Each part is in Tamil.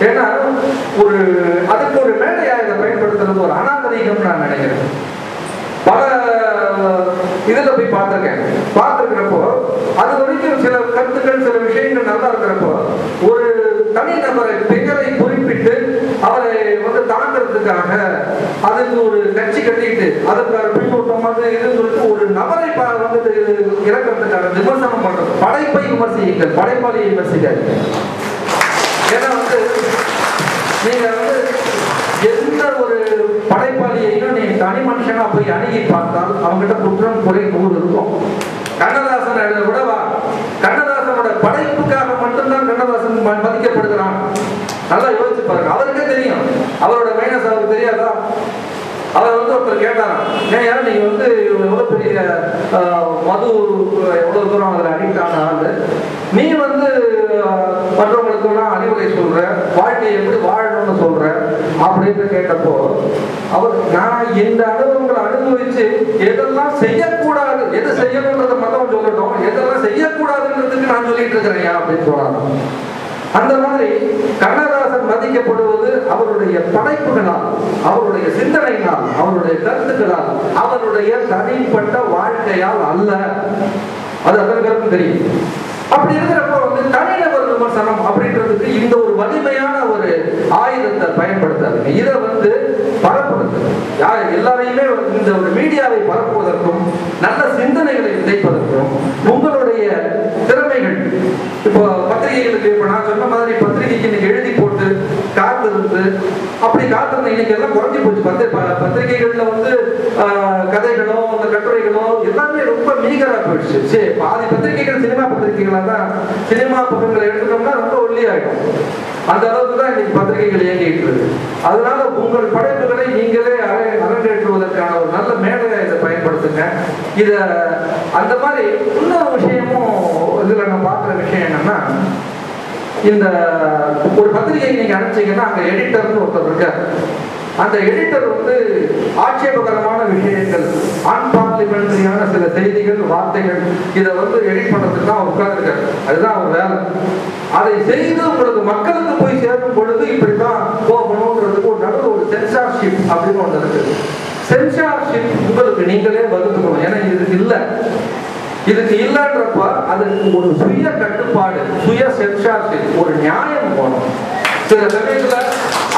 ஏன்னா ஒரு அதுக்கு ஒரு மேடையா இதை பயன்படுத்துறது ஒரு அநாகரிகம் நான் நினைக்கிறேன். பல இதுல போய் பார்த்திருக்கிறப்போ அது வரைக்கும் சில கருத்துக்கள் சில விஷயங்கள் நல்லா இருக்கிறப்போ ஒரு தனிநபரை பெயரை குறிப்பிட்டு அவரை வந்து தாண்டறதுக்காக அதுக்கு ஒரு கட்சி கட்டிட்டு அதுக்கு பின்னூட்டமாக இதுன்னு சொல்லிட்டு ஒரு நபரை வந்து இறக்கிறதுக்காக விமர்சனம் பண்றது. படைப்பை விமர்சியுங்கள், படைப்பாளியை விமர்சிக்காதீங்க. ஏன்னா வந்து நீங்க வந்து எந்த ஒரு படைப்பாளியையும் நீங்க தனி மனுஷனா போய் அணுகி பார்த்தால் அவங்ககிட்ட குற்றம் குறை 100 இருக்கும். கண்ணதாசன் எழுத விடவா, கண்ணதாசனோட படைப்புக்காக மட்டும்தான் கண்ணதாசன் மதிக்கப்படுகிறான். நல்லா யோசிச்சு பாருங்க. அவருக்கே தெரியும் அவரோட மைனஸ் அவருக்கு தெரியாதா? அவர் வந்து ஒருத்தர் கேட்டாராம், ஏன் நீங்க வந்து எவ்வளவு பெரிய மது எவ்வளவு தூரம் அதில் அடிக்ட் ஆன ஆளு, நீ வந்து மற்றவங்களுக்கு எல்லாம் அறிவுரை சொல்ற, வாழ்க்கையை எப்படி வாழணும்னு சொல்ற அப்படின்னு கேட்டப்போ அவர் நான் இந்த அனுபவங்களை அனுபவிச்சு எதெல்லாம் செய்யக்கூடாது, எது செய்யணும்ன்றத மத்தவங்க சொல்லட்டும், எதெல்லாம் செய்யக்கூடாதுன்றதுக்கு நான் சொல்லிட்டு இருக்கிறேன் அப்படின்னு சொல்றாங்க. அந்த மாதிரி கண்ணதாசன் மதிக்கப்படுவது அவருடைய படைப்புகளால், அவருடைய சிந்தனைகளால், அவருடைய கருத்துக்களால், அவருடைய தனிப்பட்ட வாழ்க்கையால் அல்ல. அது அதற்கு தெரியும். அப்படி இருக்கிறப்ப வந்து தனிநபர் விமர்சனம் அப்படின்றதுக்கு இந்த ஒரு வலிமையான ஒரு ஆயுதத்தை பயன்படுத்தாது. இதை வந்து பரப்புறது எல்லாரையுமே இந்த ஒரு மீடியாவை பரப்புவதற்கும் நல்ல சிந்தனைகளை விதைப்பதற்கும் உங்களுடைய திறமைகள் இப்போ பத்திரிகைகளுக்கு இப்ப நான் சொன்ன மாதிரி பத்திரிகைக்கு இன்னைக்கு எழுதி போட்டு காத்திருந்து அப்படி காத்திருந்த இன்னைக்கு எல்லாம் குறைஞ்சி போச்சு. பத்திரிகைகள்ல வந்து கதைகளோ அந்த கட்டுரைகளோ எல்லாமே ரொம்ப மீகரா போயிடுச்சு. சரி, பாதி பத்திரிகைகள் சினிமா பத்திரிகைகளா தான். சினிமா பக்கங்களை எடுத்துட்டோம்னா ரொம்ப ஒல்லியாயிடும். அந்த அளவுக்கு தான் இன்னைக்கு பத்திரிகைகள் இயங்கிட்டு இருக்கு. அதனால உங்கள் படைப்புகளை நீங்களே அரங்கேற்றுவதற்கான ஒரு நல்ல மேடையை இதை பயன்படுத்துங்க. இத அந்த மாதிரி இன்னொரு விஷயமும் இதுல நம்ம பார்க்குற விஷயம் என்னன்னா, இந்த ஒரு பத்திரிகை நீங்க அனுப்பிச்சீங்கன்னா அங்க எடிட்டர்னு ஒருத்தர் இருக்காரு. அந்த எடிட்டர் வந்து ஆட்சேபகரமான விஷயங்கள், அன்பார்லிமெண்டரியான சில செய்திகள், வார்த்தைகள் இதை வந்து எடிட் பண்றதுக்கு தான் அவர் உட்கார்ந்துருக்காரு. அதுதான் அவர் வேலை. அதை செய்து உங்களுக்கு மக்களுக்கு போய் சேரும் பொழுது இப்படித்தான் போகணும்ன்றதுக்கு ஒரு நடுவில் ஒரு சென்சார்ஷிப் அப்படின்னு ஒன்று இருக்கு. சென்சார்ஷிப் உங்களுக்கு நீங்களே வகுத்துக்கணும். ஏன்னா இதுக்கு இல்லை, இதுக்கு இல்லைன்றப்ப அதுக்கு ஒரு சுய கட்டுப்பாடு, சுய சென்சார்ஷிப், ஒரு நியாயம் போகணும். சில சமயத்துல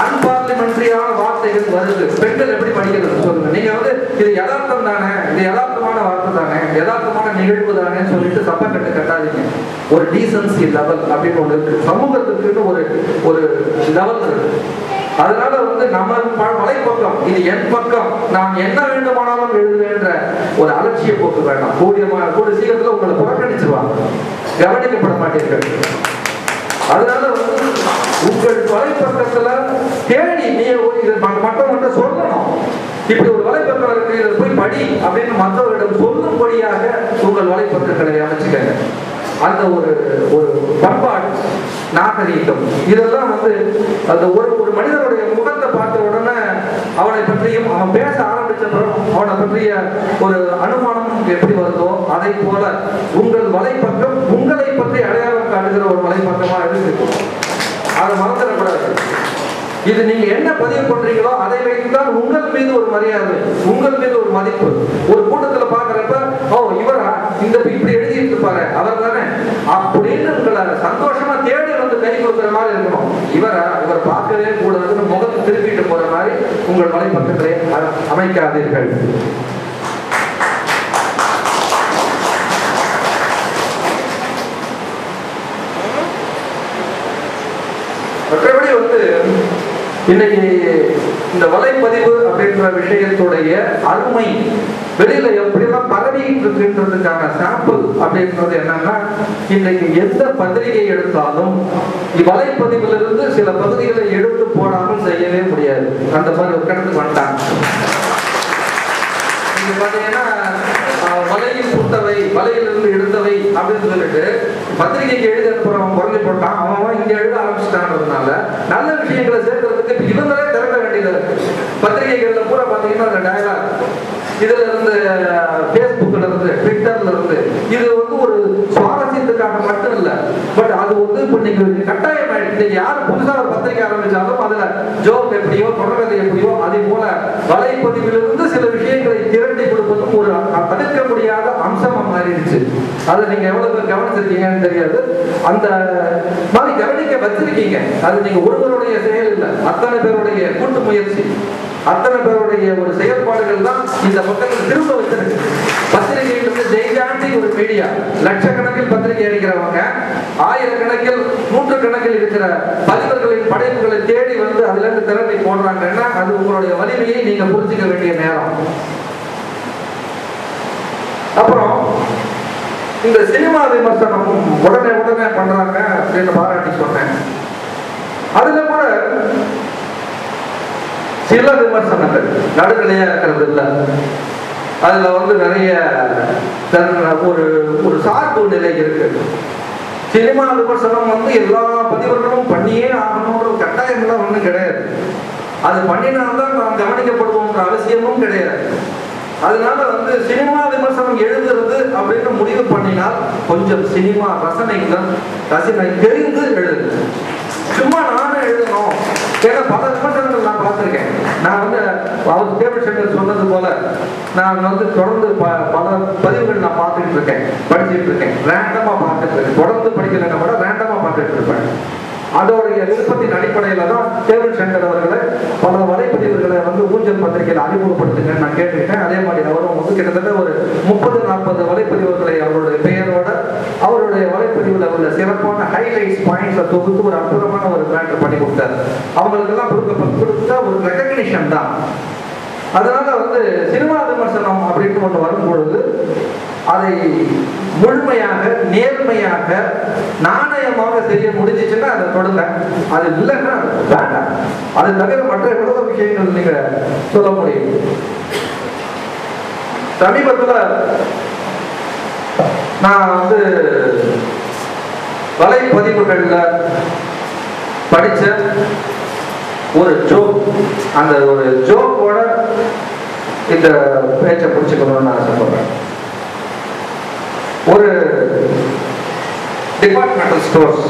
அன்பார்லிமெண்டரியான வார்த்தைகள் வருது. பெண்கள் எப்படி படிக்கிறது சொல்லுங்க. நீங்க வந்து இது யதார்த்தம் தானே, இது யதார்த்தமான வார்த்தை தானே, யதார்த்தமான நிகழ்வு தானே சொல்லிட்டு சப்ப கட்டாதீங்க. ஒரு டீசன்சி லெவல் அப்படின்னு ஒன்று இருக்கு. சமூகத்துக்குன்னு ஒரு லெவல் இருக்கு. அதனால வந்து நம்ம வலைப்பக்கம் இது என் பக்கம், நான் என்ன வேண்டுமானாலும் எழுதுவேன்ற ஒரு அலட்சிய போக்கு வேண்டாம். கூடிய சீக்கிரத்துல உங்களை புறக்கணிச்சிருவாங்க, கவனிக்கப்பட மாட்டீர்கள். அதனால வந்து உங்கள் வலைப்பக்கத்துல தேடி நீ மட்டும் சொல்லணும். இப்படி ஒரு வலைப்பக்கம் இருக்கு, இதை போய் படி அப்படின்னு மற்றவர்களிடம் சொல்லும்படியாக உங்கள் வலைப்பக்கங்களை அமைச்சுக்கங்க. அந்த ஒரு பண்பாடு, நாகரீகம், இதெல்லாம் வந்து அந்த ஒரு மனிதனுடைய முகத்தை பார்த்த உடனே அவனை பற்றியும் அவன் பேச ஆரம்பிச்சப்பறம் அவனை பற்றிய ஒரு அனுமானம் எப்படி வருதோ அதை போல உங்கள் வலைப்பக்கம் உங்களை பற்றி அடையாளம் காட்டுகிற ஒரு வலைப்பக்கமா இருக்கு. அதை மறந்துடக்கூடாது. இது நீங்க என்ன பதிவு பண்றீங்களோ அதை வைத்துதான் உங்கள் மீது ஒரு மரியாதை, உங்கள் மீது ஒரு மதிப்பு. ஒரு கூட்டத்துல பாக்குறப்ப ஓ இவரா இந்த இப்படி எழுதிட்டு இருப்பாரு அவர் தானே அப்படின்னு உங்களை சந்தோஷமா தேடி வந்து கை கொடுக்குற மாதிரி இருக்கணும். இவர் பார்க்கவே கூடாதுன்னு முகத்தை திருப்பிட்டு போற மாதிரி உங்கள் வலைப்பக்கத்திலே அமைக்காதீர்கள். மற்றபடி வந்து இன்னைக்கு இந்த வலைப்பதிவு அப்படின்ற விஷயத்துடைய அருமை வெளியில எப்படிலாம் பரவிட்டு இருக்குன்றதுக்கான சாம்பிள் அப்படின்றது என்னன்னா, இன்னைக்கு எந்த பத்திரிகை எடுத்தாலும் வலைப்பதிவிலிருந்து சில பகுதிகளை எடுத்து போடாமல் செய்யவே முடியாது. அந்த மாதிரி ஒரு கணக்கு வந்துட்டாங்க. நீங்க பாத்தீங்கன்னா வலையில் சுட்டவை, வலையிலிருந்து எடுத்தவை அப்படின்னு சொல்லிட்டு பத்திரிகைக்கு எழுதி அனுப்புறவன் குறைஞ்சி போட்டான், அவன் இங்க எழுத ஆரம்பிச்சுட்டான்றதுனால நல்ல விஷயங்களை சேர்க்கறதுக்கு இவங்களே திறக்க வேண்டியது இருக்கு. பத்திரிகைகள்ல பூரா பாத்தீங்கன்னா அந்த டயலாக் இதுல இருந்து, பேஸ்புக்ல இருந்து, ட்விட்டர்ல இருந்து, இது வந்து ஒரு சுவாரஸ்யத்துக்காக மட்டும் இல்ல, பட் அது வந்து இப்ப நீங்க கட்டாயம் ஆயிடுச்சு. இன்னைக்கு யாரும் புதுசா ஒரு பத்திரிகை ஆரம்பிச்சாலும் அதுல ஜோக் எப்படியோ தொடர்கதை எப்படியோ அதே போல வலைப்பதிவிலிருந்து சில விஷயங்களை திரட்டி கொடுப்பதும் ஒரு தடுக்க முடியாத அம்சமா மாறிடுச்சு. அதை நீங்க எவ்வளவு பேர் கவனிச்சிருக்கீங்கன்னு தெரியாது. அந்த மாதிரி கவனிக்க வச்சிருக்கீங்க. அது நீங்க ஒருவருடைய செயல் இல்லை, அத்தனை பேருடைய கூட்டு முயற்சி, அத்தனை பேருடைய ஒரு செயல்பாடுகள் தான் இந்த பக்கத்தில் திரும்ப வச்சிருக்கு. பத்திரிகையிலிருந்து ஜெய்காண்டி ஒரு மீடியா, லட்சக்கணக்கில் பத்திரிகை அடிக்கிறவங்க, ஆயிரக்கணக்கில் நூற்றுக்கணக்கில் இருக்கிற பதிவர்களின் படைப்புகளை தேடி வந்து அதுல இருந்து திறமை போடுறாங்கன்னா அது உங்களுடைய வலிமையை நீங்க புரிஞ்சுக்க வேண்டிய நேரம். அப்புறம் இந்த சினிமா விமர்சனம் உடனே பண்றாங்க அப்படின்னு பாராட்டி சொன்னேன். அதுல கூட சில விமர்சனங்கள் நடுநிலையா இருக்கிறது இல்லை. அதுல வந்து நிறைய ஒரு சார்பு நிலை இருக்கு. சினிமா விமர்சனம் வந்து எல்லா பதிவர்களும் பண்ணியே ஆகணும்ன்ற கட்டாயம் எல்லாம் ஒண்ணும் கிடையாது. அது பண்ணினால்தான் நாம் கவனிக்கப்படுவோம்ன்ற அவசியமும் கிடையாது. அதனால வந்து சினிமா விமர்சனம் எழுதுறது அப்படின்னு முடிவு பண்ணினால் கொஞ்சம் சினிமா ரசனை தெரிந்து எழுது. சும்மா நானும் எழுதணும். ஏன்னா பல விமர்சனங்கள் நான் பார்த்திருக்கேன். நான் வந்து அவர் டேபிள் சென்டர் சொன்னது போல நான் வந்து தொடர்ந்து பல பதிவுகள் நான் பார்த்துட்டு இருக்கேன், படிச்சுட்டு இருக்கேன், ரேண்டமா பார்த்துட்டு இருக்கேன். தொடர்ந்து படிக்கலைன்னா கூட ரேண்டமா பார்த்துட்டு இருப்பேன். அதோடைய விருப்பத்தின் அடிப்படையில தான் டேபிள் சென்டர் அவர்களை பல வலைப்பதிவுகளை வந்து ஊஞ்சல் பத்திரிகையில் அறிமுகப்படுத்துங்க நான் கேட்டுக்கிட்டேன். அதே மாதிரி அவரும் வந்து கிட்டத்தட்ட ஒரு 30-40 வலைப்பதிவுகளை அவருடைய பெயரோட அவருடைய வலைப்பதிவுல உள்ள சிறப்பான ஹைலைட்ஸ் பாயிண்ட்ஸை தொகுத்து ஒரு அற்புதமான ஒரு மேட்டர் பண்ணி கொடுத்தாரு. அவங்களுக்கெல்லாம் கொடுத்தா ஒரு ரெகக்னிஷன் தான். அதனால வந்து சினிமா விமர்சனம் அப்படின்னு ஒன்று வரும்பொழுது அதை முழுமையாக நேர்மையாக நாணயமாக செய்ய முடிஞ்சிச்சுன்னா அதை தொடுங்க. அது இல்லைன்னா வேண்டாம். அது தவிர மற்ற எவ்வளவு விஷயங்கள் நீங்க சொல்ல முடியும். சமீபத்தில் நான் வந்து வலைப்பதிவுகள்ல படிச்ச ஒரு ஜோக், அந்த ஒரு ஜோக்கோட இந்த பேச்சை பிடிச்சுக்கணும்னு நான் ஆசைப்படுறேன். ஒரு டிபார்ட்மெண்டல் ஸ்டோர்ஸ்,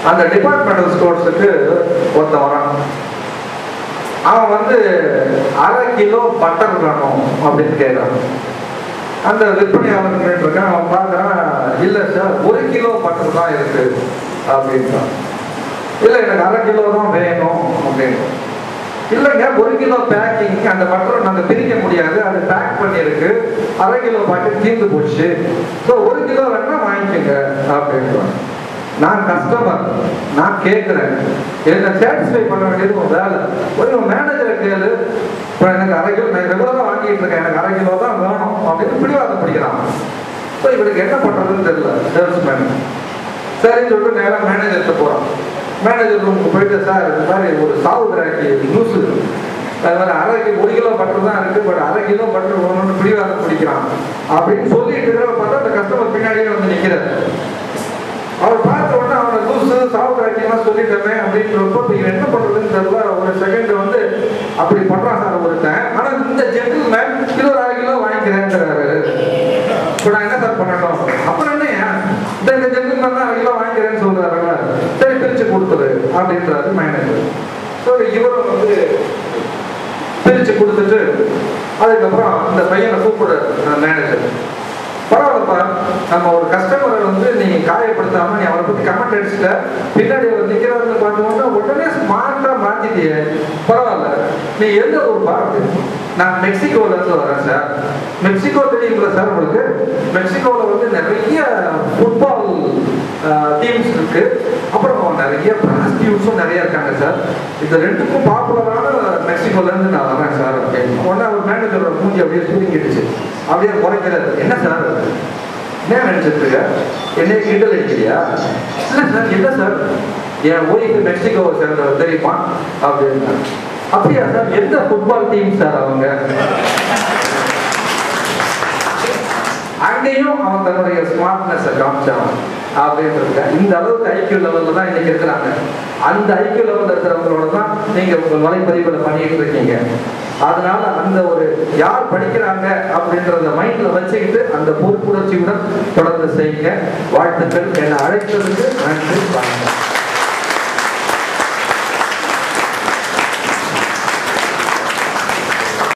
அந்த டிபார்ட்மெண்டல் ஸ்டோர்ஸுக்கு ஒருத்தன் வரான். அவன் வந்து 1/2 கிலோ பட்டர் வேணும் அப்படின்னு கேட்குறான். அந்த விற்பனையாளர் கேட்டிருக்கான். அவன் பார்க்குறான், இல்லை சார் 1 கிலோ பட்டர் தான் இருக்கு அப்படின்றான். இல்லை எனக்கு 1/2 கிலோ தான் வேணும் அப்படின்னு. இல்லைங்க 1 கிலோ பேக்கிங், அந்த பட்டரை நாங்கள் பிரிக்க முடியாது, அது பேக் பண்ணியிருக்கு, 1/2 கிலோ பாக்கெட் தீர்ந்து போச்சு, ஸோ 1 கிலோ வேணா வாங்கிக்கோங்க அப்படின்றான். நான் கஸ்டமர், நான் கேட்குறேன், என்னை சாட்டிஸ்ஃபை பண்ண வேண்டியது ஒரு வேலை. ஒரு மேனேஜரை கேளு, இப்போ எனக்கு 1/2 கிலோ, நான் ரெகுலராக வாங்கிட்டு இருக்கேன், எனக்கு 1/2 கிலோ தான் வேணும் அப்படின்னு பிடிவாதம் பிடிக்கிறான். ஸோ இவனுக்கு என்ன பண்ணுறதுன்னு தெரியல சேல்ஸ்மேன். சரின்னு சொல்லிட்டு நேராக மேனேஜர்கிட்ட போகிறான். மேனேஜர் ரூமுக்கு போயிட்டு, சார் இது மாதிரி ஒரு சாவுகிராக்கி நியூஸ், அது மாதிரி 1 கிலோ பட்டர் தான் இருக்கு, பட் 1/2 கிலோ பட்டர் வேணும்னு பிடிவாதம் பிடிக்கிறான் அப்படின்னு சொல்லிட்டு பார்த்தா அந்த கஸ்டமர் பின்னாடியே வந்து நிற்கிறார். அவர் பார்த்த உடனே அவனை லூஸு சாவுகிராக்கிலாம் சொல்லிட்டோமே அப்படின்றப்போ இவன் என்ன பண்ணுறதுன்னு தெரியல. ஒரு செகண்ட் வந்து அப்படி பண்ணுறான் சார் ஒருத்தன். ஆனால் இந்த ஜென்டில்மேன் கிலோ 1/2 கிலோ வாங்கிக்கிறேங்கிறாரு. இப்போ நான் என்ன சார் பண்ணணும்? அப்புறம் என்ன, இந்த ஜென்டில்மேன் தான் 1/2 கிலோ வாங்கிக்கிறேன்னு சொல்றாருல்ல, சரி பிரிச்சு கொடுத்துரு அப்படின்றாரு மேனேஜர். ஸோ இவரும் வந்து பிரிச்சு கொடுத்துட்டு அதுக்கப்புறம் இந்த பையனை கூப்பிடுற மேனேஜர், பரவாயில்லப்பா, நம்ம ஒரு கஸ்டமரை வந்து நீ காயப்படுத்தாம நீ அவரை பத்தி கமெண்ட் அடிச்சுட்ட, பின்னாடி அவர் நிக்கிறாருன்னு பார்த்தோம்னா உடனே ஸ்மார்ட்டா மாத்திட்டியே, பரவாயில்ல, நீ எந்த ஒரு பார்த்து, நான் மெக்சிகோல இருந்து வரேன் சார். மெக்சிகோ தெரியுங்களா சார் உங்களுக்கு? மெக்சிகோல வந்து நிறைய ஃபுட்பால் டீம்ஸ் இருக்கு, அப்புறம் நிறைய ப்ராஸ்டியூட்ஸும் நிறைய இருக்காங்க சார். இது ரெண்டுக்கும் பாப்புலரான மெக்சிகோல இருந்து நான் வரேன் சார் அப்படின்னு. உடனே அவர் மேனேஜரோட மூஞ்சி அப்படியே சுருங்கிடுச்சு, அப்படியே குறைக்கிறாரு. என்ன சார், என்ன நினைச்சிட்டு இருக்க, என்னைய கிண்டல் அடிக்கிறியா? இல்லை சார், என்ன சார், என் ஒய்ஃபு மெக்சிகோவை சேர்ந்தவர் தெரியுமா அப்படின்னா. அப்படியா சார், எந்த ஃபுட்பால் டீம் சார் அவங்க? அங்கேயும் அவன் தன்னுடைய ஸ்மார்ட்னஸை காமிச்சான் அப்படின்றது. இந்த அளவுக்கு ஐக்கியூ லெவல்ல தான் இன்னைக்கு இருக்கிறாங்க. அந்த ஐக்கியூ லெவல்ல இருக்கிறவங்களோட தான் நீங்க உங்க வலைப்பதிவுகளை பண்ணிட்டு இருக்கீங்க. அதனால அந்த ஒரு யார் படிக்கிறாங்க அப்படின்றத மைண்ட்ல வச்சுக்கிட்டு அந்த பொறுப்புணர்ச்சியுடன் தொடர்ந்து செய்யுங்க. வாழ்த்துக்கள். என்னை அழைத்ததுக்கு நன்றி.